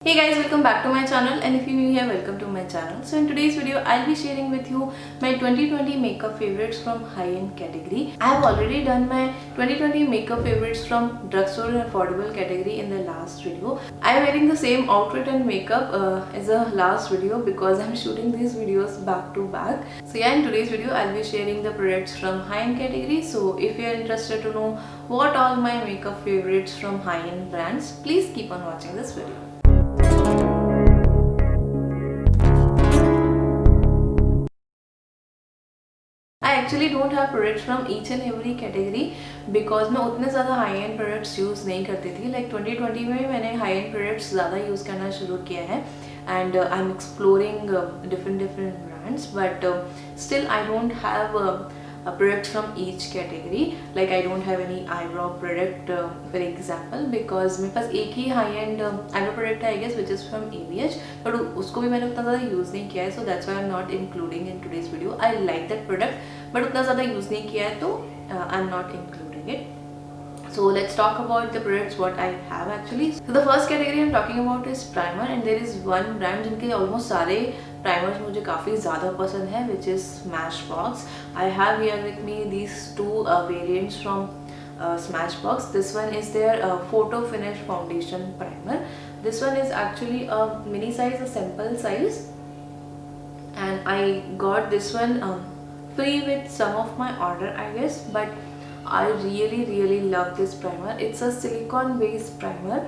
Hey guys, welcome back to my channel, and if you're new here, welcome to my channel. So in today's video I'll be sharing with you my 2020 makeup favorites from high-end category. I have already done my 2020 makeup favorites from drugstore and affordable category in the last video. I'm wearing the same outfit and makeup as the last video because I'm shooting these videos back to back. So yeah, in today's video I'll be sharing the products from high-end category. So if you're interested to know what all my makeup favorites from high-end brands, please keep on watching this video. I actually don't have products from each and every category because मैं उतने ज़्यादा high and products use नहीं करती थी. Like 2020 में मैंने high and products ज़्यादा use करना शुरू किया है and I am exploring different brands but still I don't have products from each category. Like I don't have any eyebrow product for example because मेरे पास एक ही high end eyebrow product है I guess which is from ABH, but उसको भी मैंने उतना ज़्यादा use नहीं किया है, so that's why I'm not including in today's video. I like that product but उतना ज़्यादा यूज़ नहीं किया है तो I'm not including it. So let's talk about the products what I have actually. So the first category I'm talking about is primer, and there is one brand जिनके almost सारे primers मुझे काफ़ी ज़्यादा पसंद है which is Smashbox. I have here with me these two variants from Smashbox. This one is their photo finish foundation primer. This one is actually a mini size, a sample size, and I got this one free with some of my order I guess, but I really love this primer. It's a silicone based primer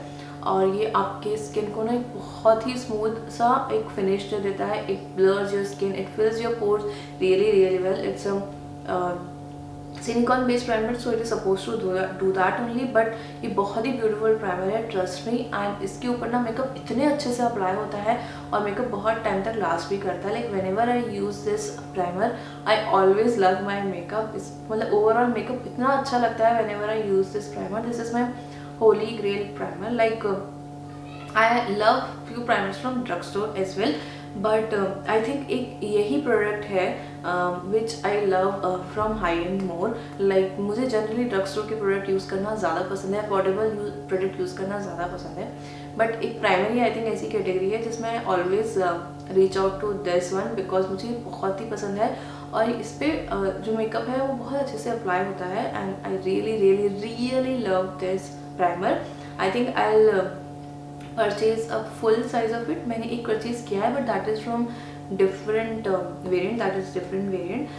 और ये आपके skin को ना एक बहुत ही smooth सा एक finish दे देता है. It blurs your skin, it fills your pores really well. It's silicone based primer so it is suppose to do that only, but ये बहुत ही ब्यूटीफुल प्राइमर है, ट्रस्ट मी. एंड इसके ऊपर ना मेकअप इतने अच्छे से अप्लाई होता है और मेकअप बहुत टाइम तक लास्ट भी करता है. Like when ever I use this primer I always love my makeup. मतलब ओवरऑल मेकअप इतना अच्छा लगता है when ever I use this primer. This is my holy grail primer. Like I love few primers from drugstore as well, but I think एक यही product है which I love from high end more. Like मुझे generally drugstore के product use करना ज़्यादा पसंद है, affordable product use करना ज़्यादा पसंद है, but एक primary I think ऐसी category है जिसमें I always reach out to this one because मुझे बहुत ही पसंद है और इस पर जो मेकअप है वो बहुत अच्छे से अप्लाई होता है. And I really love this primer. I think I'll purchase a full size of it. मैंने एक परचेज किया है but that is from different variant. That is different variant.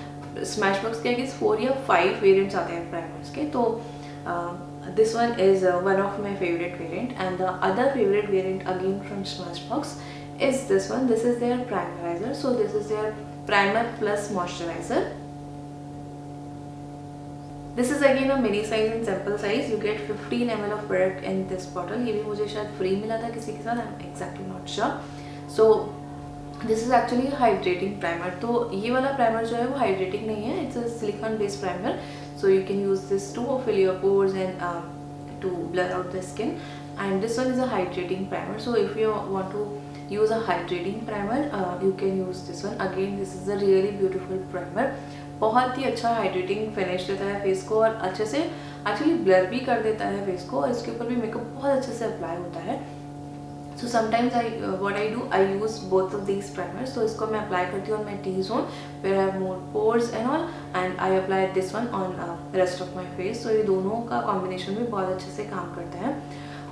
Smashbox के I guess 4 या 5 variants आते हैं primers के, तो this one is one of my favorite variant. And the other favorite variant again from Smashbox is this one. This is their primerizer. So this is their primer plus moisturizer. This is again a mini size and sample size. You get 15 ml of product in this bottle. ये भी मुझे शायद free मिला था किसी के साथ, I'm exactly not sure. So this is actually a hydrating primer. तो ये वाला primer जो है वो hydrating नहीं है. It's a silicone based primer. So you can use this to fill your pores and to blur out the skin. And this one is a hydrating primer. So if you want to use a hydrating primer, you can use this one. Again, this is a really beautiful primer. बहुत ही अच्छा hydrating finish देता है face को और अच्छे से actually blur भी कर देता है फेस को और इसके ऊपर भी मेकअप बहुत अच्छे से अप्लाई होता है. So sometimes what I do, I use both of these primers. तो इसको मैं अप्लाई करती हूँ on my T zone where I have more pores and all, and I apply this one on rest of my face. तो ये दोनों का combination भी बहुत अच्छे से काम करता है.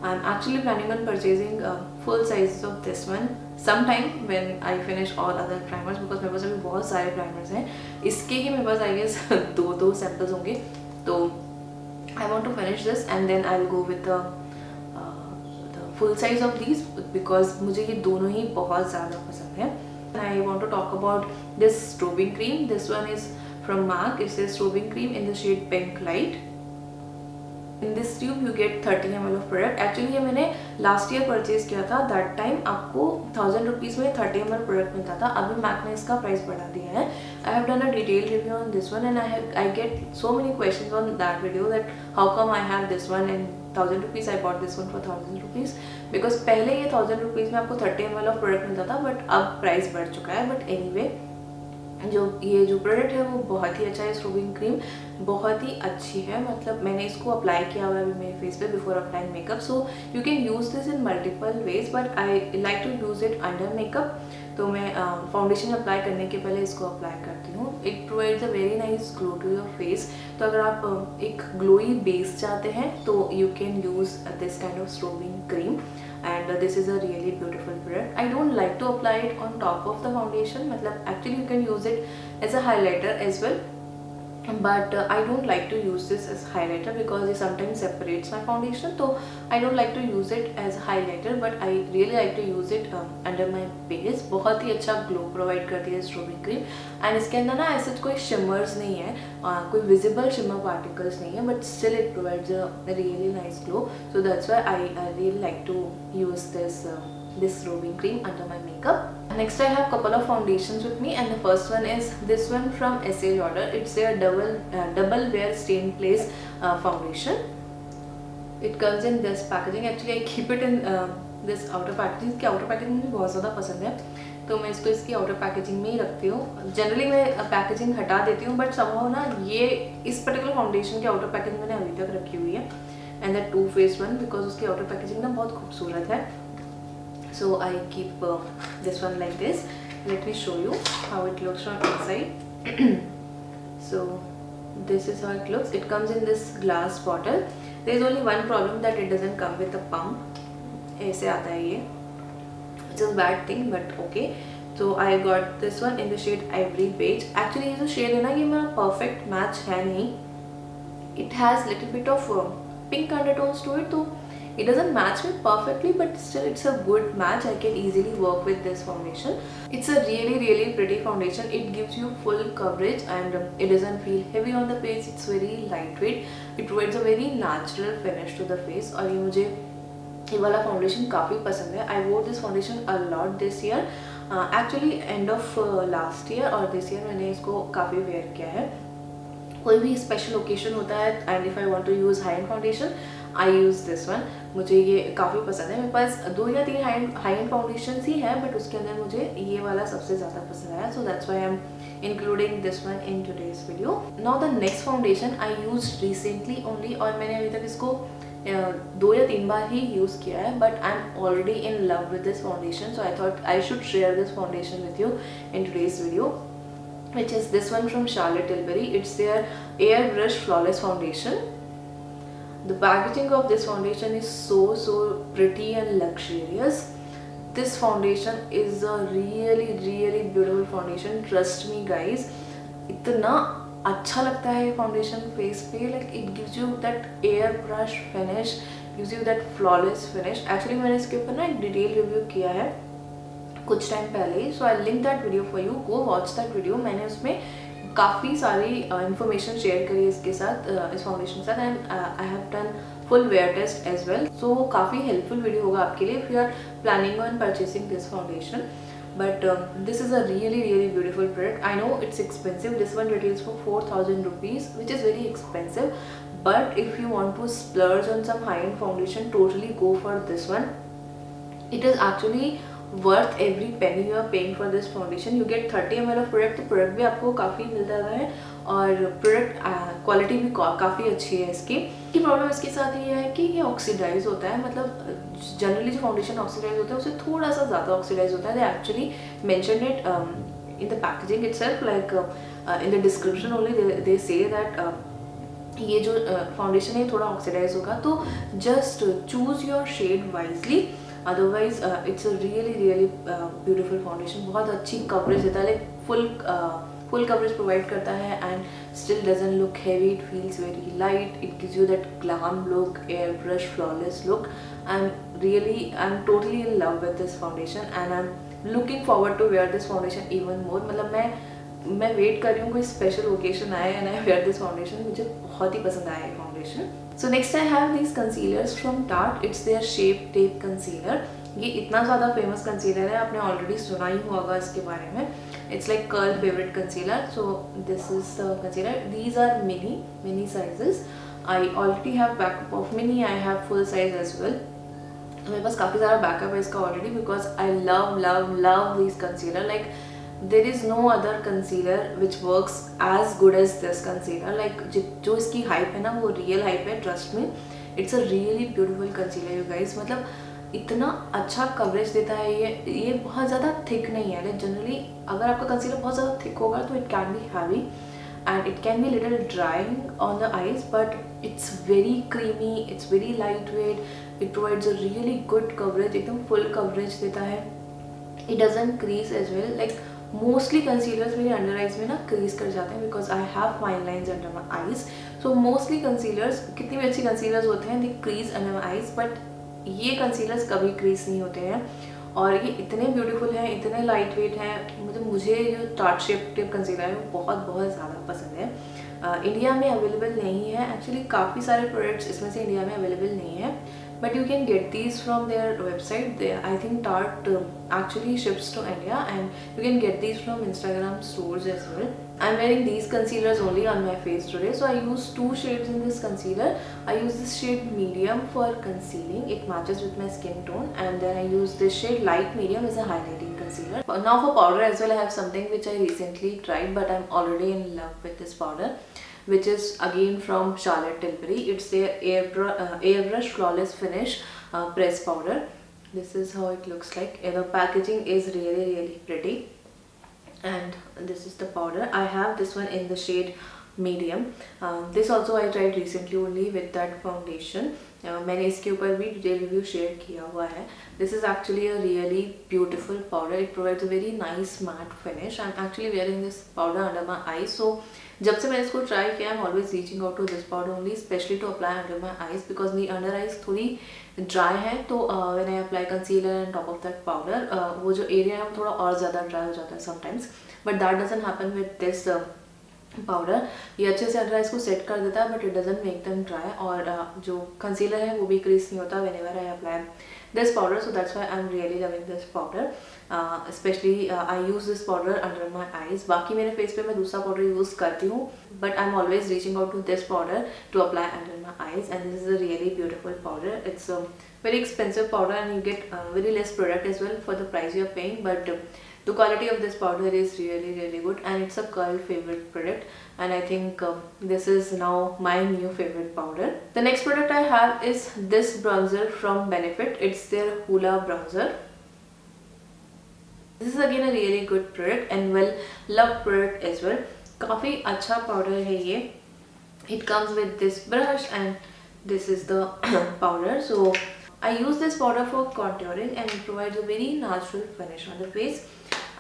I am actually planning on purchasing full sizes of this one sometime when I finish all other primers because मेरे पास अभी बहुत सारे primers हैं. इसके ही मेरे पास I guess दो samples होंगे. तो I want to finish this and then I'll go with the full size of these because मुझे ये दोनों ही बहुत ज़्यादा पसंद है. I want to talk about this strobing cream. This one is from MAC. It says strobing cream in the shade Pink Light. In this tube you get 30 ml of product. Actually ये मैंने last year purchase किया था. That time आपको 1000 rupees में 30 ml product मिलता था. अभी Mac ने इसका प्राइस बढ़ा दिया है. आई have done a detail review on this one and I get so many questions on that video that how come I have this one and 1000 rupees. I bought this one for 1000 rupees because पहले ये 1000 rupees में आपको 30 ml of product मिलता था but अब price बढ़ चुका है. बट एनीवे जो प्रोडक्ट है वो बहुत ही अच्छा है. स्ट्रोबिंग क्रीम बहुत ही अच्छी है, मतलब मैंने इसको अप्लाई किया हुआ है अभी मेरे फेस पे before applying makeup. So you can use this in multiple ways, but I like to use it under makeup. तो मैं फाउंडेशन अप्लाई करने के पहले इसको अप्लाई करती हूँ. It provides a very nice glow to your face. तो अगर आप एक ग्लोई बेस चाहते हैं तो you can use this kind of strobing cream, and this is a really beautiful product. I don't like to apply it on top of the foundation, मतलब actually you can use it as a highlighter as well, but I don't like to use this as highlighter because it sometimes separates my foundation. So I don't like to use it as highlighter, but I really like to use it under my base. बहुत ही अच्छा glow provide करती है strobing cream. And इसके अंदर ना ऐसे कोई शिमर्स नहीं है, कोई विजिबल शिमर पार्टिकल्स नहीं है, but still it provides a really nice glow. So that's why I really like to use this strobing cream under my makeup. Next I have couple of foundations with me, and the first one is this one from Estee Lauder. It's their double wear stain place foundation. It comes in this packaging. Actually I keep it in this outer packaging. इसकी outer packaging मुझे बहुत ज़्यादा पसंद है, तो मैं इसको इसकी outer packaging में ही रखती हूँ. जनरली मैं पैकेजिंग हटा देती हूँ, बट somehow ना ये इस पर्टिकुलर फाउंडेशन की outer packaging मैंने अभी तक रखी हुई है, and that Too Faced one, because उसकी outer packaging ना बहुत खूबसूरत है. So I keep this one like this. Let me show you how it looks from inside. So this is how it looks. It comes in this glass bottle. There is only one problem, that it doesn't come with a pump. ऐसे आता है ये. It's a bad thing, but okay. So I got this one in the shade Ivory Beige. Actually ये जो shade है ना, ये मेरा perfect match है नहीं. It has little bit of pink undertones to it, तो it doesn't match me perfectly, but still it's a good match. I can easily work with this foundation. It's a really pretty foundation. It gives you full coverage, and it doesn't feel heavy on the face. It's very lightweight. It provides a very natural finish to the face. और ये मुझे ये वाला foundation काफ़ी पसंद है. I wore this foundation a lot this year. Actually end of last year और this year मैंने इसको काफ़ी wear किया है. कोई भी स्पेशल ओकेशन होता है, and if I want to use high end foundation, I use this one. मुझे ये काफ़ी पसंद है. मेरे पास 2 या 3 हाई एंड फाउंडेशन ही है, बट उसके अंदर मुझे ये वाला सबसे ज़्यादा पसंद आया. सो that's why I am including this one in today's video. Now the next foundation I use recently only, और मैंने अभी तक इसको 2 या 3 बार ही यूज़ किया है, but I am already in love with this foundation. So I thought I should share this foundation with you in today's video, which is this one from Charlotte Tilbury. It's their Airbrush Flawless Foundation. The packaging of this foundation is so pretty and luxurious. This foundation is a really beautiful foundation. Trust me guys, इतना अच्छा लगता है ये foundation face पे. Like it gives you that airbrush finish, gives you that flawless finish. Actually मैंने इसके ऊपर ना एक डिटेल रिव्यू किया है कुछ टाइम पहले ही, so I link that video for you, go watch that video. मैंने उसमें काफ़ी सारी इन्फॉर्मेशन शेयर करी इसके साथ, इस फाउंडेशन के साथ, and I have done full wear test as well. So वो काफ़ी हेल्पफुल वीडियो होगा आपके लिए if you are planning on purchasing this foundation. But this is a really beautiful product. I know it's expensive. This one retails for 4,000 rupees, which is very expensive. But if you want to splurge on some high-end foundation, totally go for this one. It is actually worth every penny you are paying for this foundation. You get 30 ml of product, तो product भी आपको काफ़ी मिलता है, और product quality भी काफ़ी अच्छी है इसकी. प्रॉब्लम इसके साथ ये है कि ये ऑक्सीडाइज होता है. मतलब जनरली जो फाउंडेशन ऑक्सीडाइज होता है उससे थोड़ा सा ज़्यादा ऑक्सीडाइज होता है. They actually mention it in the packaging itself, like in the description only they say that ये जो फाउंडेशन है थोड़ा ऑक्सीडाइज होगा. तो just choose your shade wisely, otherwise it's a really beautiful foundation. बहुत अच्छी कवरेज देता है, लाइक फुल कवरेज प्रोवाइड करता है, and still doesn't look heavy. It feels very light. It gives you that glam look, airbrush flawless look. I am totally in love with this foundation, and I am looking forward to wear this foundation even more. मतलब मैं wait कर रही हूँ कोई special occasion आए and I wear this foundation. मुझे बहुत ही पसंद आया ये फाउंडेशन. So next I have these concealers from tart. It's their shape tape concealer. ये इतना ज़्यादा फेमस कंसीलर है, आपने ऑलरेडी सुना ही होगा इसके बारे में. It's like cult favourite concealer. So this is the concealer. These are mini sizes. I already have backup of mini. I have full size as well. तो मेरे पास काफ़ी सारा बैकअप है इसका already, because I love these concealer. Like there is no other concealer which works as good as this concealer. Like जो इसकी hype है ना वो रियल हाइप है, trust me. It's a really beautiful concealer you guys. मतलब इतना अच्छा coverage देता है ये बहुत ज़्यादा थिक नहीं है. लाइक जनरली अगर आपका कंसीलर बहुत ज़्यादा थिक होगा तो it can be heavy and it can be little drying on the eyes, but it's very creamy, it's very lightweight, it provides a really good coverage, एकदम full coverage देता है. It doesn't crease as well. Like mostly concealers मेरे under eyes में ना crease कर जाते हैं because I have fine lines under my eyes. So mostly concealers, कितनी भी अच्छी concealers होते हैं, they crease under my eyes, but ये concealers कभी crease नहीं होते हैं. और ये इतने ब्यूटीफुल हैं, इतने लाइट वेट हैं. मतलब मुझे जो टार्ट शेप टिप कंसीलर है वो बहुत ज़्यादा पसंद है. इंडिया में अवेलेबल नहीं है एक्चुअली. काफ़ी सारे प्रोडक्ट्स इसमें से इंडिया में अवेलेबल नहीं है, but you can get these from their website. I think tart actually ships to India, and you can get these from Instagram stores as well. I'm wearing these concealers only on my face today, so I use two shades in this concealer. I use this shade medium for concealing, it matches with my skin tone, and then I use this shade light medium as a highlighting concealer. Now for powder as well, I have something which I recently tried, but I'm already in love with this powder, which is again from Charlotte Tilbury. It's their airbrush flawless finish press powder. This is how it looks like. The packaging is really pretty, and this is the powder. I have this one in the shade medium. This also I tried recently only with that foundation. मैंने इसके ऊपर भी detail review share किया हुआ है. This is actually a really beautiful powder. It provides a very nice matte finish. I'm actually wearing this powder under my eyes. So जब से मैंने इसको ट्राई किया, I'm always reaching out to this powder only, especially to apply under my eyes because मेरी under eyes थोड़ी dry है. तो when I apply concealer on top of that powder, वो जो एरिया है वो थोड़ा और ज़्यादा ड्राई हो जाता है sometimes, but that doesn't happen with this powder. ये अच्छे से अंडर आइज को सेट कर देता है, but it doesn't make them dry. और जो कंसीलर है वो भी क्रीज नहीं होता whenever I apply this powder. So that's why I am really loving this powder. Specially I use this powder under my eyes. बाकी मेरे फेस पे मैं दूसरा पाउडर यूज़ करती हूँ, but I am always reaching out to this powder to apply under my eyes. And this is a really beautiful powder. It's very expensive powder, and you get very less product as well for the price you are paying, but the quality of this powder is really good, and it's a curl favorite product, and I think this is now my new favorite powder. The next product I have is this bronzer from Benefit. It's their Hoola bronzer. This is again a really good product and well loved product as well. काफ़ी अच्छा powder है ये. It comes with this brush and this is the powder. So I use this powder for contouring and it provides a very natural finish on the face.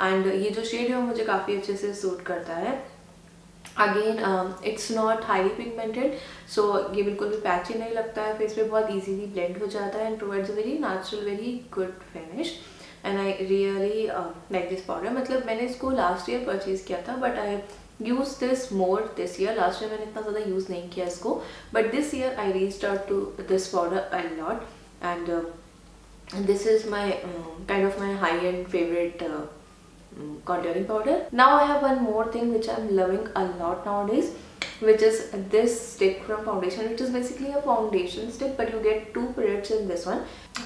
And ये जो shade है वो मुझे काफ़ी अच्छे से सूट करता है. Again it's not highly pigmented, so ये बिल्कुल भी पैची नहीं लगता है फेस पे, बहुत इजीली ब्लेंड हो जाता है and provides a very natural very good finish. And I really like this powder. मतलब मैंने इसको लास्ट ईयर परचेज किया था, but I use this more this year. Last year मैंने इतना ज़्यादा यूज़ नहीं किया इसको, but this year I reached out to this powder a lot. And this is my kind of my high-end favorite contouring powder. Now I have one more thing which I'm loving a lot nowadays, which is this stick from foundation. It is basically a foundation stick, but you get two products in this one.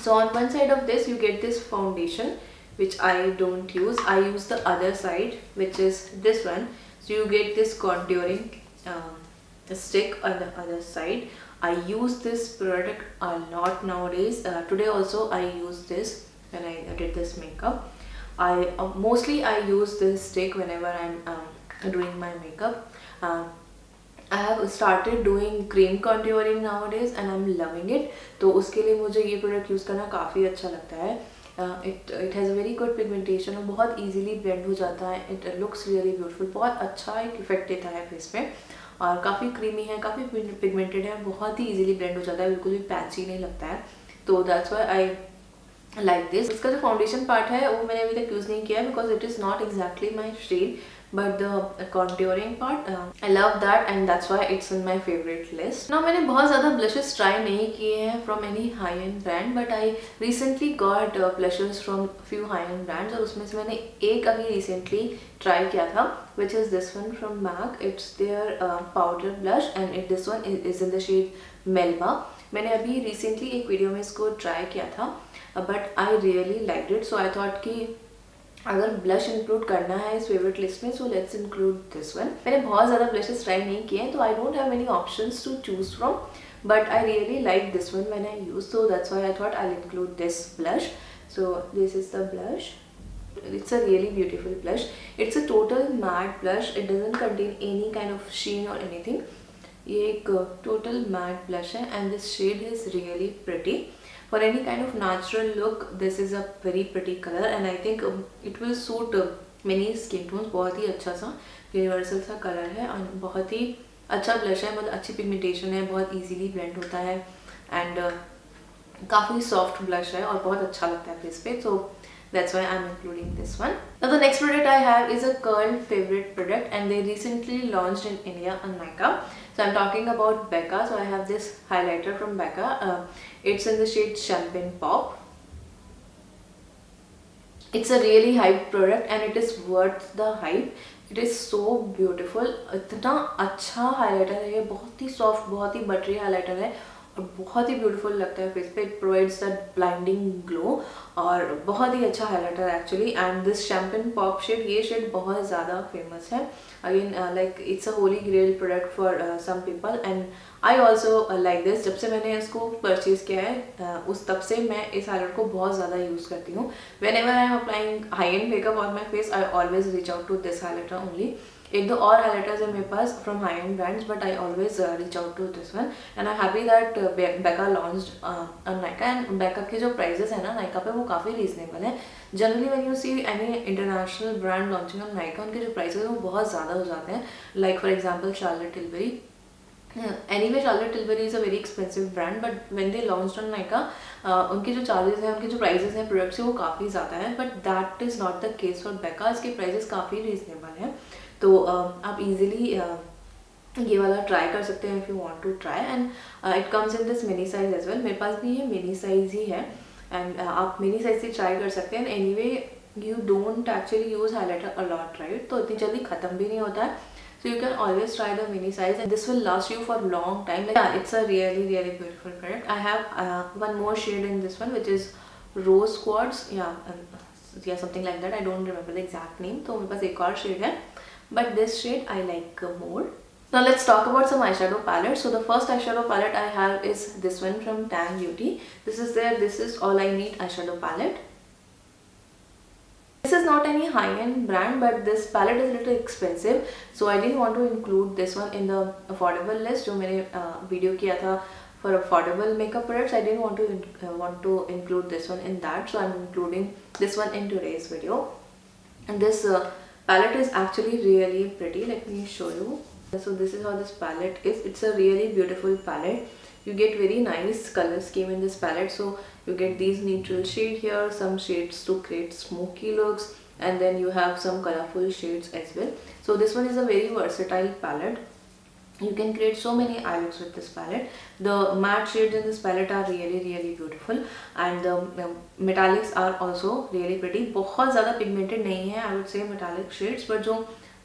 So on one side of this you get this foundation, which I don't use. I use the other side, which is this one. So you get this contouring stick on the other side. I use this product a lot nowadays. Today also I use this when I did this makeup. I mostly I use this stick whenever I'm doing my makeup. I have started doing cream contouring nowadays and I'm loving it. तो उसके लिए मुझे ये product use करना काफ़ी अच्छा लगता है. It has a very good pigmentation और बहुत easily blend हो जाता है. It looks really beautiful. बहुत अच्छा एक इफेक्ट देता है फेस पे और काफ़ी क्रीमी है, काफ़ी पिगमेंटेड है, बहुत ही इजीली ब्लेंड हो जाता है, बिल्कुल भी पैची नहीं लगता है. तो that's why I like this. इसका जो फाउंडेशन पार्ट है वो मैंने अभी तक यूज़ नहीं किया है because it is not exactly my shade, but the contouring part I love that and that's why it's in my favorite list. Now मैंने बहुत ज़्यादा blushes try नहीं किए हैं from any high end brand, but I recently got blushes from few high end brands और उसमें से मैंने एक अभी recently try किया था, which is this one from MAC. It's their powder blush and this one is in the shade Melba. मैंने अभी recently एक वीडियो में इसको try किया था, but I really liked it, so I thought कि अगर ब्लश इंक्लूड करना है इस फेवरेट लिस्ट में, so let's include this one. मैंने बहुत ज़्यादा ब्लशेस ट्राई नहीं किए हैं, तो I don't have many options to choose from, but I really like this one when I use, so that's why I thought I'll include this blush. So this is the blush. It's a really beautiful blush. It's a total matte blush. It doesn't contain any kind of sheen or anything. ये एक total matte blush है and this shade is really pretty. For any kind of natural look, this is a very pretty color and I think it will suit many skin tones. बहुत ही अच्छा सा universal सा colour है और बहुत ही अच्छा ब्लश है, मतलब अच्छी पिगमेंटेशन है, बहुत इजीली ब्लेंड होता है एंड काफ़ी सॉफ्ट ब्लश है और बहुत अच्छा लगता है फेस पे, सो that's why I'm including this one. Now the next product I have is a curl favorite product and they recently launched in India on Nykaa. So I'm talking about Becca. So I have this highlighter from Becca. It's in the shade Champagne Pop. It's a really hyped product and it is worth the hype. It is so beautiful, इतना अच्छा highlighter है ये, बहुत ही soft, बहुत ही buttery highlighter है और बहुत ही ब्यूटीफुल लगता है फेस पे। It provides that blinding glow और बहुत ही अच्छा highlighter actually. And this champagne pop shade, ये शेड बहुत ज़्यादा फेमस है। Again like it's a holy grail product for some people and I also like this. जब से मैंने इसको परचेज़ किया है उस तब से मैं इस हाईलाइटर को बहुत ज़्यादा यूज़ करती हूँ। Whenever I am applying high end makeup on my face, I always reach out to this highlighter only. एक दो और हाईलाइटर्स है मेरे पास from high end brands, but I always reach out to this one and I happy that Becca launched on Nykaa and Becca के जो prices है ना Nykaa पे वो काफ़ी रीजनेबल है। Generally when you see any international brand launching on Nykaa, उनके जो प्राइसेस हैं वो बहुत ज़्यादा हो जाते हैं। Like for example Charlotte Tilbury. Anyway, Charlotte Tilbury is a very expensive brand, but when they launched on Nykaa, उनके जो चार्जेस हैं, उनके जो प्राइजेस हैं प्रोडक्ट्स के, वो काफ़ी ज़्यादा है, but that is not the case for Becca. इसके प्राइजेस काफ़ी रीजनेबल हैं, तो आप इजीली ये वाला ट्राई कर सकते हैं if you want to try. And it comes in this mini size as well. मेरे पास भी ये मिनी साइज ही है एंड आप मिनी साइज से ट्राई कर सकते हैं। Anyway you don't actually use highlighter a lot, right, तो इतनी जल्दी ख़त्म भी नहीं होता है, so you can always try the mini size and this will last you for a long time. Like, yeah, it's a really beautiful product. I have one more shade in this one which is Rose Quartz, yeah, something like that. I don't remember the exact name, तो मेरे पास एक और shade है, but this shade I like more. Now let's talk about some eyeshadow palettes. So the first eyeshadow palette I have is this one from Tang Beauty. This is All I Need eyeshadow palette. This is not any high-end brand, but this palette is a little expensive, so I didn't want to include this one in the affordable list. जो मैंने video किया था for affordable makeup products, I didn't want to include this one in that, so I'm including this one in today's video. And this palette is actually really pretty. Let me show you. So this is how this palette is. It's a really beautiful palette. You get very nice color scheme in this palette. So you get these neutral shade here, some shades to create smoky looks, and then you have some colorful shades as well. So this one is a very versatile palette. You can create so many eye looks with this palette. The matte shades in this palette are really beautiful and the metallics are also really pretty. बहुत ज़्यादा pigmented नहीं है, I would say metallic shades, but जो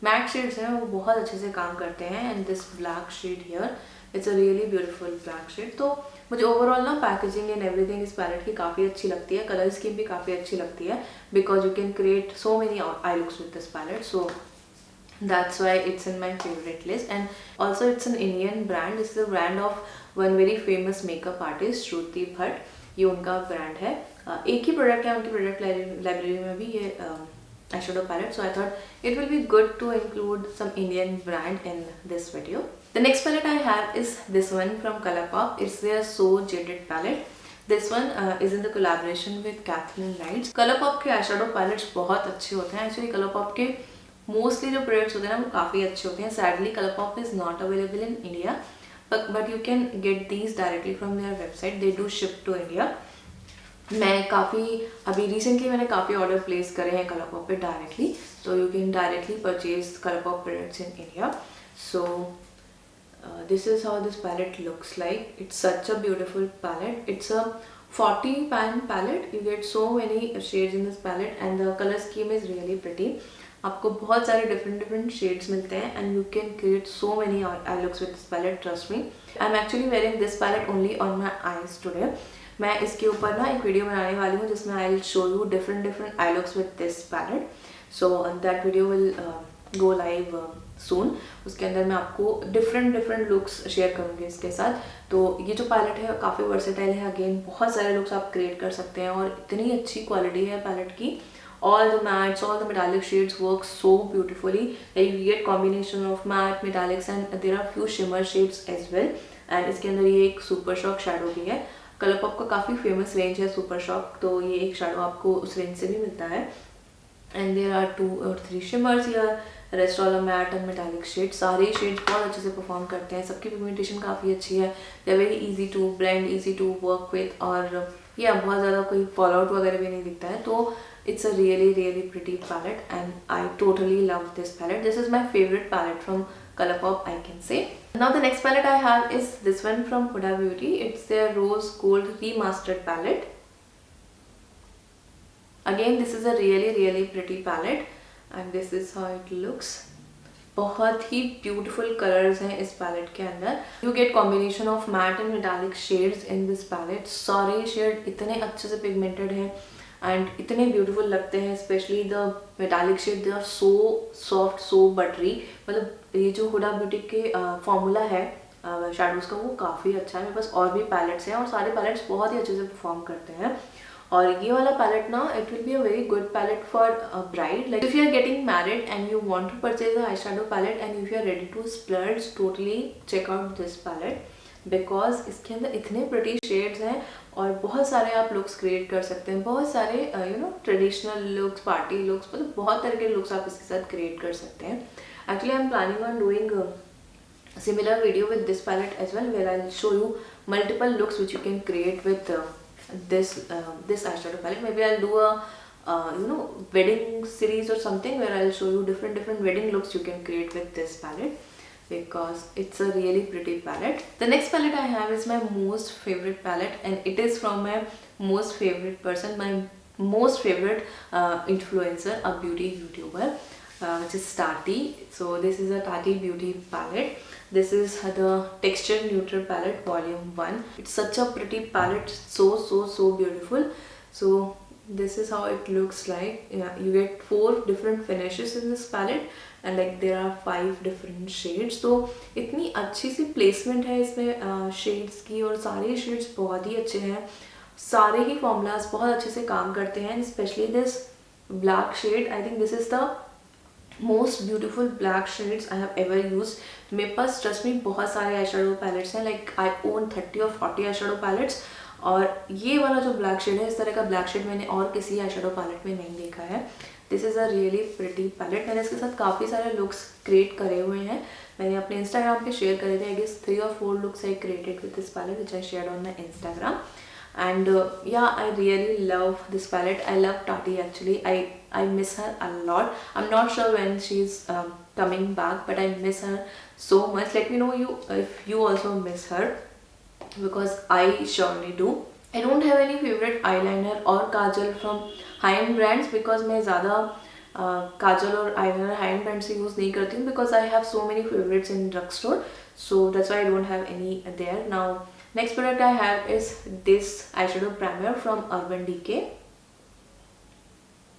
matte shades हैं वो बहुत अच्छे से काम करते हैं. And this black shade here, it's a really beautiful black shade. तो मुझे ओवरऑल ना पैकेजिंग एंड एवरीथिंग इस पैलेट की काफ़ी अच्छी लगती है, कलर स्कीम भी काफ़ी अच्छी लगती है, because you can create so many eye looks with this palette, so that's why it's in my favourite list. And also it's an Indian brand. This is the brand of one very famous makeup artist Shruti Bhatt. ये उनका brand है. एक ही product है उनकी product library में भी, ये eyeshadow palette, so I thought it will be good to include some Indian brand in this video. The next palette I have is this one from Colourpop. It's their So Jaded palette. This one is in the collaboration with Kathleen Lights. Colourpop के eyeshadow palettes बहुत अच्छे होते हैं. Actually Colourpop के mostly जो products होते हैं ना वो काफ़ी अच्छे होते हैं. Sadly Colourpop is not available in India, but you can get these directly from their website. They do ship to India. मैं काफ़ी अभी रिसेंटली मैंने काफ़ी ऑर्डर प्लेस करे हैं Colourpop पे directly, so you can directly purchase Colourpop products in India. So this is how this palette looks like. It's such a beautiful palette. It's a 40 pan palette. You get so many shades in this palette and the color scheme is really pretty. आपको बहुत सारे different shades मिलते हैं and you can create so many eye looks with this palette, trust me. I'm actually wearing this palette only on my eyes today. मैं इसके ऊपर ना एक वीडियो बनाने वाली हूँ जिसमें I will show you different eye looks with this palette. So that video will go live soon. उसके अंदर मैं आपको डिफरेंट लुक्स शेयर करूँगी इसके साथ. तो ये जो पैलेट है काफ़ी वर्सेटाइल है. अगेन बहुत सारे लुक्स आप क्रिएट कर सकते हैं और इतनी अच्छी क्वालिटी है पैलेट की. All the mattes, all the metallic shades work so beautifully. Like you get combination of matte, metallics and there are few shimmer shades as well. And इसके अंदर ये एक सुपर शॉक शेडो भी है. कलरपॉप का काफ़ी फेमस रेंज है super shock, तो ये एक शेडो आपको उस रेंज से भी मिलता है. And there are 2 or 3 shimmers here. Rest all matte and metallic shade. सारे शेड्स बहुत अच्छे से परफॉर्म करते हैं. सबकी पिगमेंटेशन काफ़ी अच्छी है. They are very easy to blend, easy to work with और या बहुत ज़्यादा कोई फॉल आउट वगैरह भी नहीं दिखता है. तो it's a really pretty palette and I totally love this palette. This is my favorite palette from Colourpop, I can say. Now the next palette I have is this one from Huda Beauty. It's their Rose Gold Remastered palette. Again, this is a really pretty palette and this is how it looks. बहुत ही beautiful colours हैं इस palette के अंदर. You get combination of matte and metallic shades in this palette. सारे shade इतने अच्छे से पिगमेंटेड हैं एंड इतने ब्यूटीफुल लगते हैं. Specially the metallic shade, they are so soft, so buttery. मतलब ये जो हुडा ब्यूटी के फॉर्मूला है शेडोज़ का वो काफ़ी अच्छा है. मेरे पास और भी पैलेट्स हैं और सारे पैलेट्स बहुत ही अच्छे से परफॉर्म करते हैं. और ये वाला पैलेट ना, it will be a very good palette for bride. Like if you are getting married and you want to purchase a eye shadow palette and if you are ready to splurge, totally check out this palette because इसके अंदर इतने pretty shades हैं और बहुत सारे आप looks create कर सकते हैं. बहुत सारे ट्रेडिशनल लुक्स, पार्टी लुक्स, मतलब बहुत तरह के लुक्स आप इसके साथ क्रिएट कर सकते हैं. Actually I am planning on doing similar video with this palette as well, where I'll show you multiple looks which you can create with this eyeshadow palette. Maybe I'll do a wedding series or something where I'll show you different wedding looks you can create with this palette because it's a really pretty palette. The next palette I have is my most favorite palette and it is from my most favorite person, my most favorite influencer, a beauty YouTuber, which is Tati. So this is a Tati Beauty palette. This is the Texture Neutral palette volume 1. It's such a pretty palette, so beautiful. So this is how it looks like. You get 4 different finishes in this palette and like there are 5 different shades. तो इतनी अच्छी सी placement है इसमें shades की और सारे shades बहुत ही अच्छे हैं. सारे ही फॉर्मूलाज बहुत अच्छे से काम करते हैं. Specially this black shade, I think this is the most beautiful black shades I have ever use. मेरे पास ट्रस्ट में बहुत सारे आई शेडो पैलेट्स हैं. Like I own 30 or 40 eye shadow palettes और ये वाला जो ब्लैक शेड है, इस तरह का ब्लैक शेड मैंने और किसी आई शेडो पैलेट में नहीं देखा है. This is a really pretty palette. मैंने इसके साथ काफ़ी सारे लुक्स क्रिएट करे हुए हैं. मैंने अपने इंस्टाग्राम पे शेयर करे थे. I guess 3 or 4 looks I created with this palette which I share on my Instagram. And yeah, I really love this palette. I love Tati actually. I miss her a lot. I'm not sure when she's coming back, but I miss her so much. Let me know if you also miss her because I surely do. I don't have any favorite eyeliner or kajal from high-end brands because मैं ज़्यादा काजल और eyeliner high-end brand से use नहीं करती हूँ because I have so many favorites in drugstore. So that's why I don't have any there now. Next product I have is this eyeshadow primer from Urban Decay.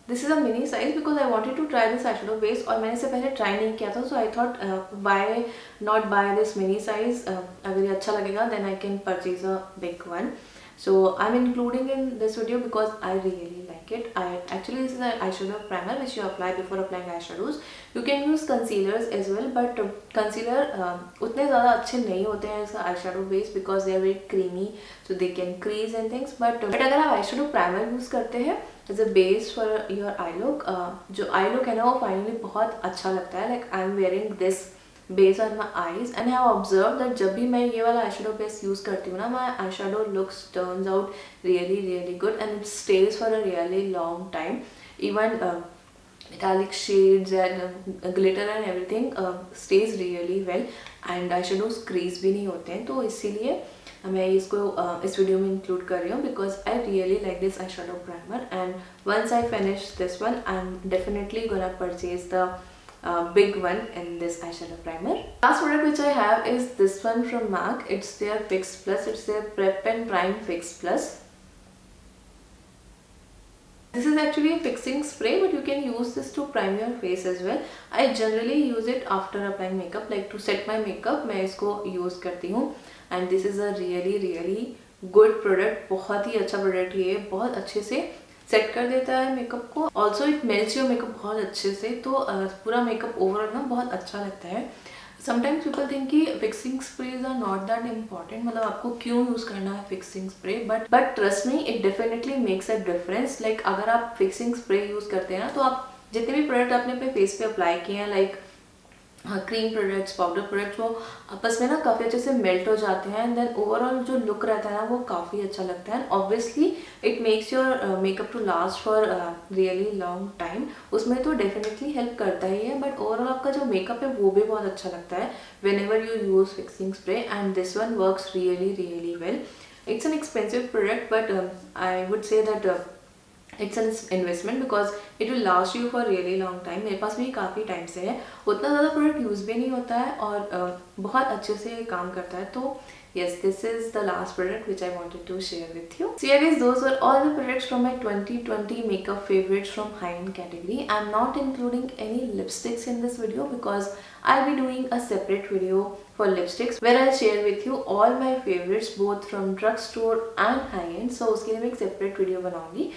This is a mini size because I wanted to try this eyeshadow base और मैंने इससे पहले try नहीं किया था. So I thought why not buy this mini size. अगर ये अच्छा लगेगा then I can purchase a big one. So I'm including in this video because I really like it. Actually this is an eyeshadow primer which you apply before applying eyeshadows. You can use concealers as well, but concealer उतने ज़्यादा अच्छे नहीं होते हैं इसका eyeshadow base because they are very creamy, so they can crease and things. But अगर आप eyeshadow primer use करते हैं as a base for your eye look, जो eye look है ना वो finally बहुत अच्छा लगता है. Like I'm wearing this base on my eyes and I have observed that जब भी मैं ये वाला eyeshadow base use करती हूँ ना, my eyeshadow looks turns out really good and it stays for a really long time. Even metallic shades and glitter and everything stays really well and eyeshadows crease भी नहीं होते हैं. तो इसीलिए मैं इसको इस वीडियो में इंक्लूड कर रही हूँ because I really like this eyeshadow primer and once I finish this one I'm definitely gonna purchase the big one in this eyeshadow primer. Last product which I have is this one from MAC. It's their Fix Plus. It's their Prep and Prime Fix Plus. This is actually a fixing spray, but you can use this to prime your face as well. I generally use it after applying makeup, like to set my makeup. मैं इसको use करती हूँ, and this is a really good product. बहुत ही अच्छा product ये, बहुत अच्छे से सेट कर देता है मेकअप को. Also it melts your makeup बहुत अच्छे से, तो पूरा मेकअप ओवरऑल ना बहुत अच्छा लगता है. समटाइम्स पीपल थिंक कि fixing sprays are not that important, मतलब आपको क्यों यूज करना है fixing spray, but trust me it definitely makes a difference. Like अगर आप फिक्सिंग स्प्रे यूज करते हैं ना, तो आप जितने भी प्रोडक्ट आपने अपने फेस पे अप्लाई किए हैं, like cream products, powder products, वो आपस में ना काफ़ी अच्छे से मेल्ट हो जाते हैं, एंड देन ओवरऑल जो लुक रहता है ना वो काफ़ी अच्छा लगता है. Obviously it makes your makeup to last for really long time. उसमें तो डेफिनेटली हेल्प करता ही है, बट ओवरऑल आपका जो मेकअप है वो भी बहुत अच्छा लगता है when ever you use fixing spray, and this one works really well. It's an expensive product, but I would say that it's an investment because it will last you for really long time. मेरे पास भी काफ़ी time से है, उतना ज़्यादा product use भी नहीं होता है, और बहुत अच्छे से काम करता है. तो yes, this is the last product which I wanted to share with you. So yeah guys, those were all the products from my 2020 makeup favorites from high-end category. I'm not including any lipsticks in this video because I'll be doing a separate video for lipsticks where I'll share with you all my favorites both from drugstore and high-end. So उसके लिए मैं एक separate video बनाऊंगी.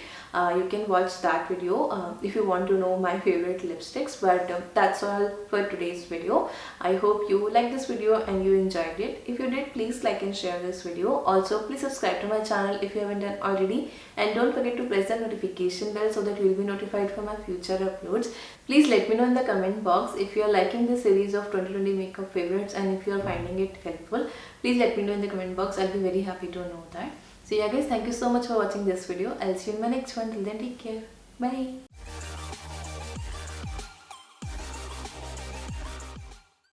You can watch that video if you want to know my favorite lipsticks. But that's all for today's video. I hope you liked this video and you enjoyed it. If you did, please like and share this video. Also, please subscribe to my channel if you haven't done already, and don't forget to press the notification bell so that you will be notified for my future uploads. Please let me know in the comment box if you are liking this series of 2020 makeup favorites, and if you are finding it helpful. Please let me know in the comment box. I'll be very happy to know that. So yeah guys, thank you so much for watching this video. I'll see you in my next one. Till then, take care. Bye.